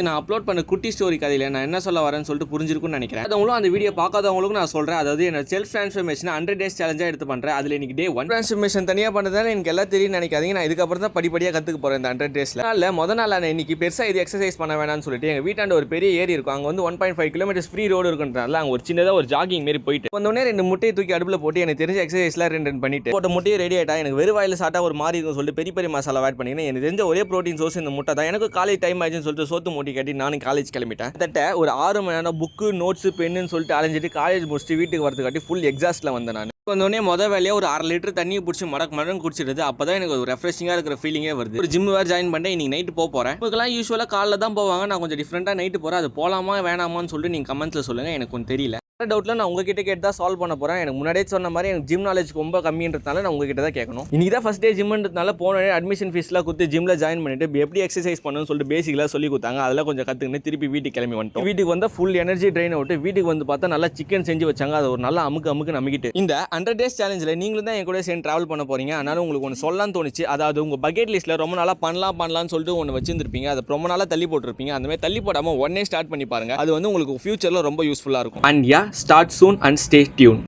நான் அப்லோட் பண்ண குட்டி ஸ்டோரி கதையில் நான் என்ன சொல்ல வரேன்னு சொல்லிட்டு புரிஞ்சிருக்கும்னு நினைக்கிறேன். அதவங்களும் அந்த வீடியோ பார்க்காதவங்களுக்கும் நான் சொல்கிறேன். அதாவது என்ன செல்ஃப் ட்ரான்ஸ்ஃபர்மேஷன் 100 days சேலஞ்சாக எடுத்து பண்ணுறேன். அதில் எனக்கு டே 1 ட்ரான்ஸ்ஃபர்மேஷன் தனியாக பண்ணுறதால எனக்கு எல்லாம் தெரியும் நினைக்காதீங்க. நான் இதுக்கப்புறம் தான் படிப்படியாக கற்றுக்க போகிறேன் இந்த 100 daysல. மொதல் நாள் நான் இன்னைக்கு பெருசாக இது எக்ஸசைஸ் பண்ண வேணாம்னு சொல்லிட்டு எங்கள் வீட்டாண்ட ஒரு பெரிய ஏரி இருக்கும். அங்கே வந்து 1.5 kilometers ஃப்ரீ ரோடு இருக்குன்றதால அங்கே ஒரு சின்னதாக ஒரு ஜாகிங் மாரி போயிட்டு வந்தோடனே 2 முட்டையை தூக்கி அடுப்பில் போட்டு எனக்கு தெரிஞ்ச எக்ஸசைஸ்லாம் 2 பண்ணிட்டு போட்ட முட்டையை ரெடி ஆகிட்டா. எனக்கு வெறும் வாயில் சாப்பிட்டா ஒரு மாதிரி இருக்கும் சொல்லிட்டு பெரிய பெரிய மசாலா ஆட் பண்ணிங்கன்னா எனக்கு தெரிஞ்ச ஒரே ப்ரோட்டீன் சோர்ஸ் இந்த முட்டை தான். எனக்கு காலேஜ் டைம் ஆயிடுச்சுன்னு சொல்லிட்டு சோத்து மூட்டி கட்டி நானும் காலேஜ் கிளம்பிட்டேன். கிட்டத்தட்ட ஒரு 6 மணி நேரம் புக்கு நோட்ஸு பெண்ணுன்னு சொல்லிட்டு அலைஞ்சிட்டு காலேஜ் முடிச்சுட்டு வீட்டுக்கு வரதுக்காட்டி ஃபுல் எக்ஸாஸ்ட்டில் வந்தேன். நான் வந்தோடனே மொதல் வேலையாக ஒரு 1/2 லிட்டர் தண்ணியை பிடிச்சி மடக்கு குடிச்சிடுது. அப்போ தான் எனக்கு ஒரு ரெஃப்ரெஷிங்காக இருக்கிற ஃபீலிங்கே வருது. ஒரு ஜிம் வேறு ஜாயின் பண்ணிட்டு இன்னைக்கு நைட்டு போகிறேன். உங்களுக்குலாம் யூஸ்வலாக காலைல தான் போவாங்க. நான் கொஞ்சம் டிஃப்ரெண்ட்டாக நைட்டு போகிறேன். அது போகலாமா வேணாமான்னு சொல்லிட்டு நீங்கள் கமெண்ட்ஸில் சொல்லுங்கள். எனக்கு கொஞ்சம் தெரியல. டவுட்டில் நான் உங்ககிட்ட கேட்டு தான் சால்வ் பண்ண போகிறேன். எனக்கு முன்னாடியே சொன்ன மாதிரி எனக்கு ஜிம் நாலேஜ் ரொம்ப கம்மின்றதுனால நான் உங்ககிட்ட தான் கேட்கணும். இன்னைக்கு தான் ஃபஸ்ட் டே ஜிம்ன்றதுனால போன அட்மிஷன் ஃபீஸ்லாம் கொடுத்து ஜிம்மில் ஜாயின் பண்ணிட்டு எப்படி எக்ஸசைஸ் பண்ணணும்னு சொல்லிட்டு பேசிக்கலாக சொல்லி கொடுத்தாங்க. அதெல்லாம் கொஞ்சம் கற்றுக்கிட்டு திருப்பி வீட்டுக்கு கிளம்பி வந்துட்டோம். வீட்டுக்கு வந்து ஃபுல் எனர்ஜி ட்ரெயின் அவுட்டு. வீட்டுக்கு வந்து பார்த்தா நல்லா சிக்கன் செஞ்சு வச்சாங்க. அது ஒரு நல்லா அமுக்கு நம்பிக்கிட்டு இந்த 100 days சேலஞ்சில் நீங்களும் தான் என் கூட சேர்ந்து ட்ராவல் பண்ண போகிறீங்க. அதனால உங்களுக்கு ஒன்று சொல்லலாம்னு தோணுச்சு. அதாவது உங்கள் பக்கெட் லிஸ்ட்டில் ரொம்ப நாளாக பண்ணலாம்னு சொல்லிட்டு ஒன்று வச்சிருப்பீங்க. அதை ரொம்ப நாளாக தள்ளி போட்டிருப்பீங்க. அந்த மாதிரி தள்ளி போடாமல் உடனே ஸ்டார்ட் பண்ணி பாருங்க. அது வந்து உங்களுக்கு ஃபியூச்சரில் ரொம்ப யூஸ்ஃபுல்லாக இருக்கும். And yeah, start soon and stay tuned.